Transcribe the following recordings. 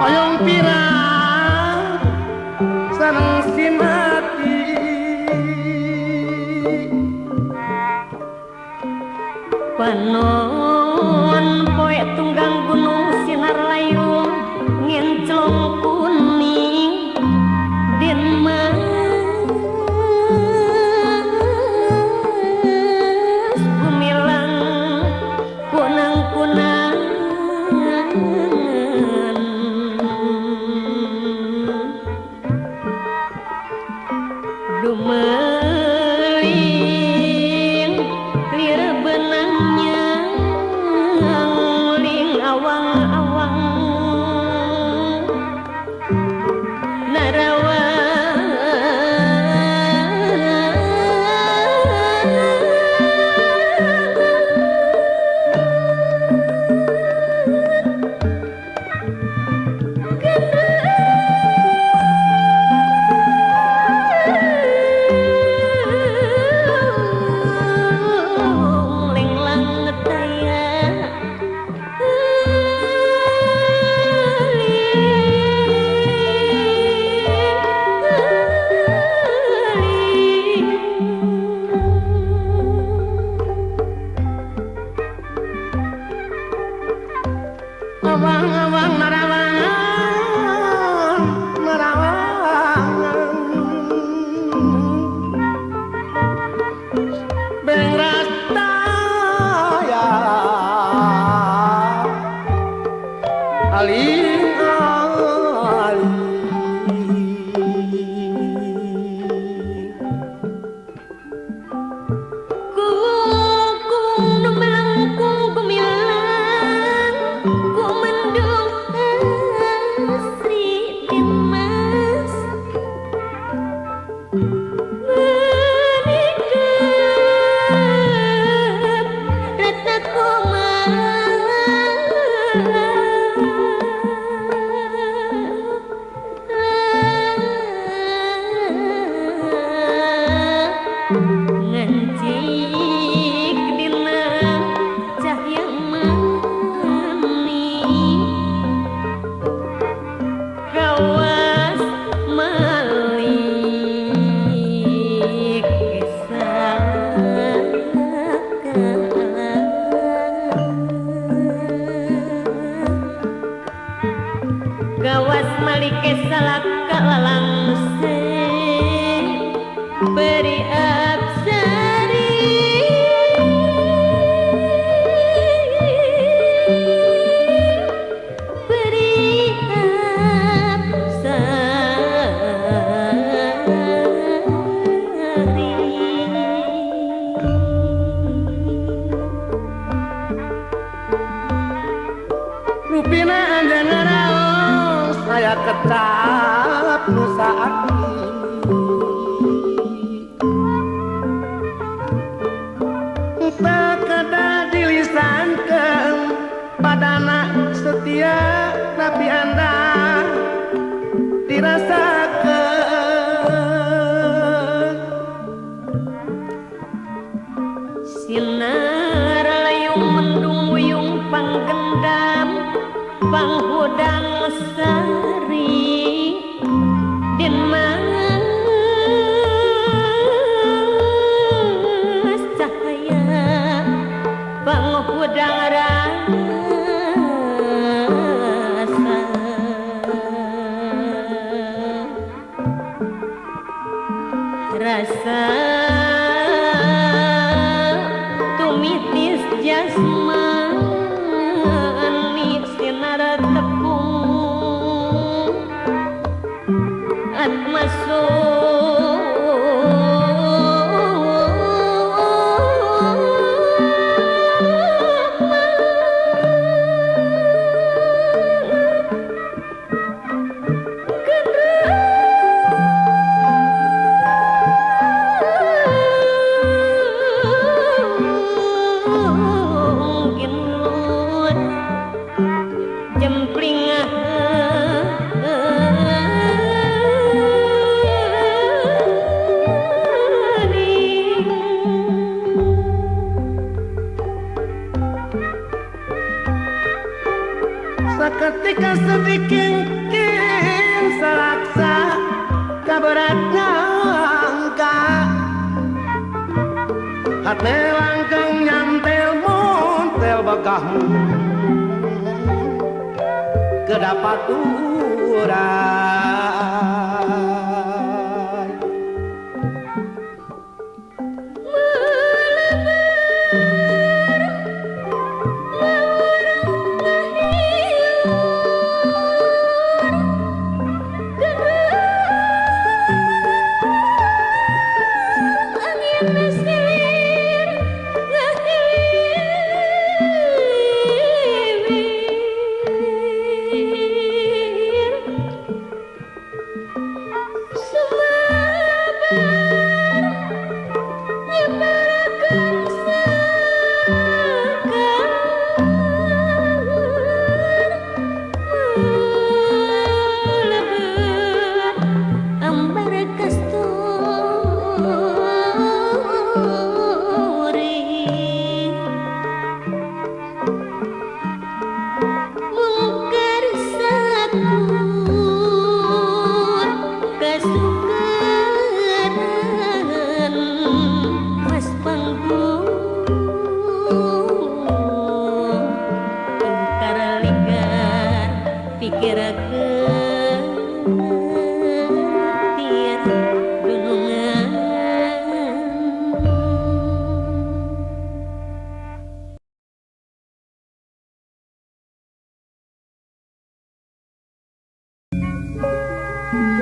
oyong pirang sareng si mati panon poe tunggang gunung sinar layung ngenclong kuning den mas gumilang kunang-kunang dumeling lir benangnya ling awang-awang narawa awang-awang narawang beng rasta ya aling aling kung numelangkung gumilang kumendung asri dimas menikah rata koma ngancik dina cahya mani kawas malik gawas malik salaka lalang se beri absari beri absari rupina anjeun ngaraos saya kecap nu saat ini takada dilisankeun padana setia tapi anda dirasakeun sinar layung mendung wuyung panggendam panghudang sari den mas cahaya panghudang rasa rasa tumitis jasmani sinar tepung seketika sedikit selaksa kabarat nyangka hati langkeng nyantel montel bakahmu kedapat urai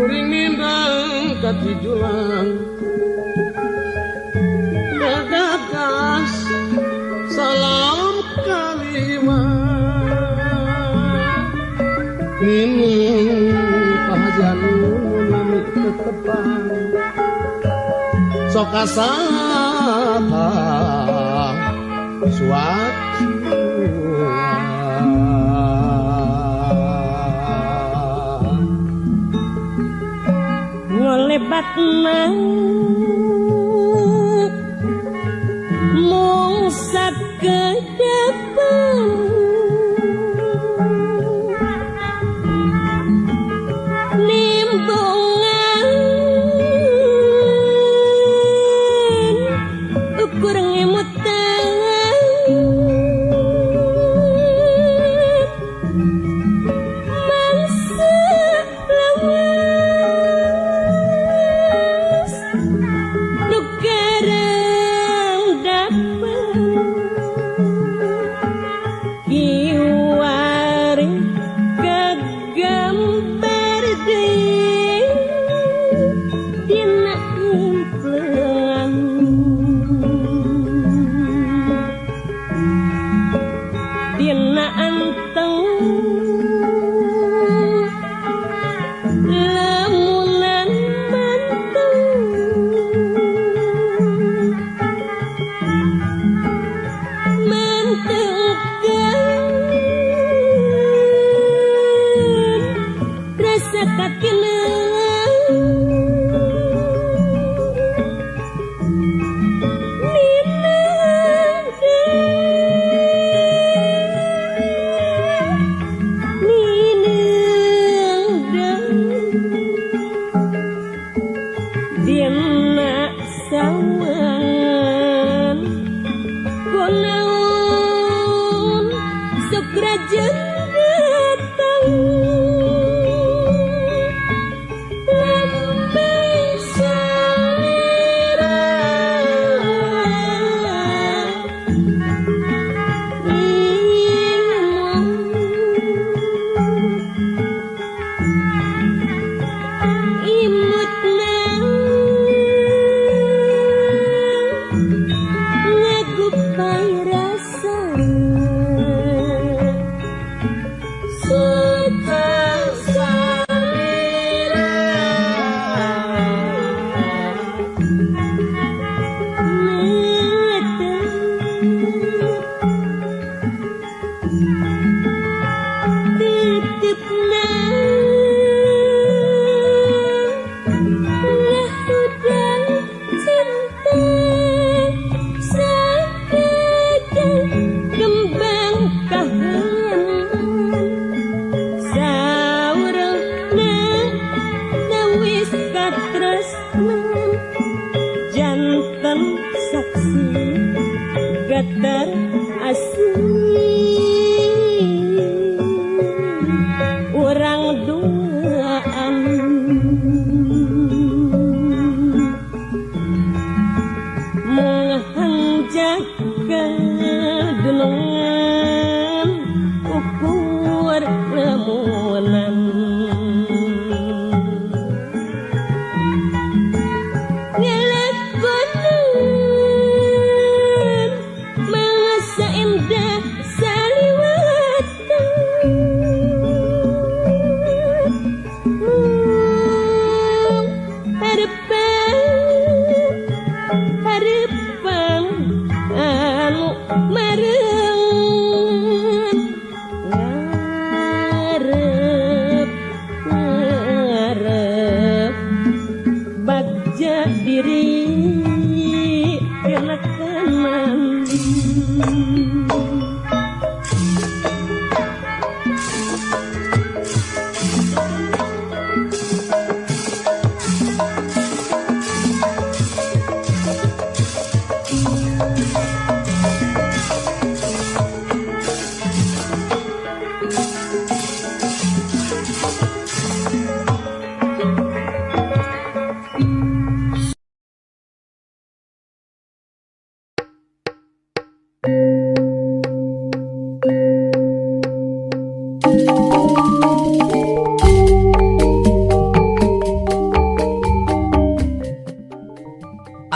kuring nindang katijulan gagagas salam kalimat minum pahajanun nami ketepan sok asata suatu ngolebatna mung sakedepan nimbungan ukur ngemutan mangsa lawas nukarang dapat kiwari gagambar deui dina implean dina anteng lamunan manteng mantengkeun rasa kakina dina sawangan kunaon sok rajen datang lambai salira imutna ngagupai rasa suci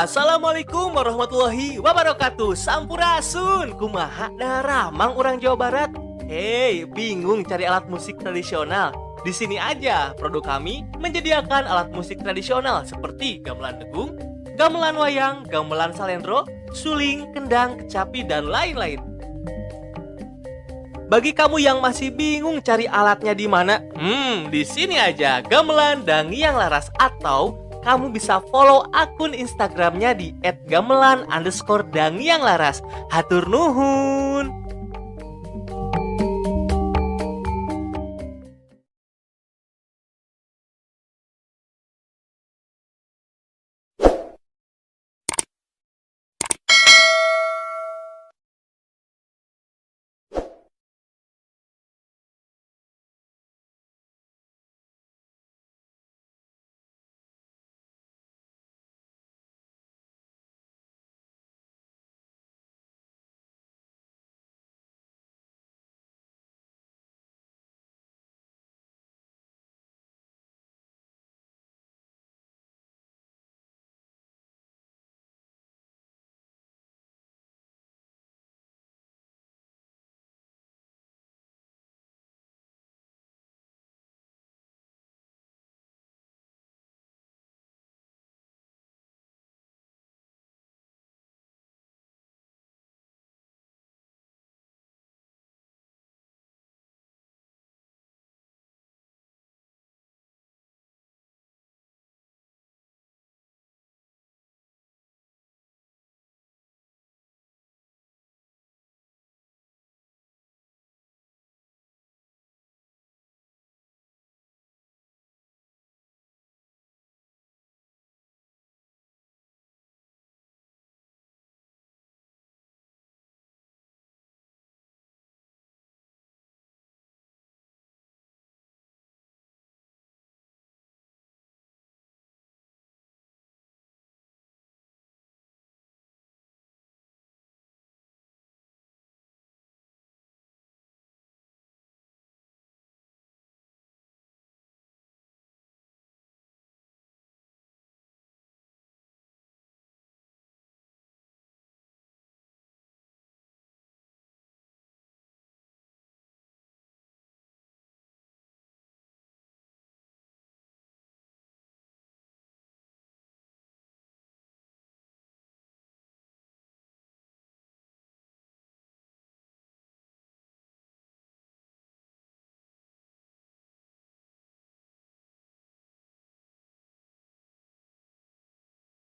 Assalamualaikum warahmatullahi wabarakatuh. Sampurasun. Kumaha daramang orang Jawa Barat. Hei, bingung cari alat musik tradisional? Di sini aja, produk kami menyediakan alat musik tradisional seperti gamelan degung, gamelan wayang, gamelan salendro, suling, kendang, kecapi, dan lain-lain. Bagi kamu yang masih bingung cari alatnya di mana, di sini aja Gamelan Dangiang Laras, atau kamu bisa follow akun Instagramnya di @gamelan_dangianglaras. Hatur nuhun.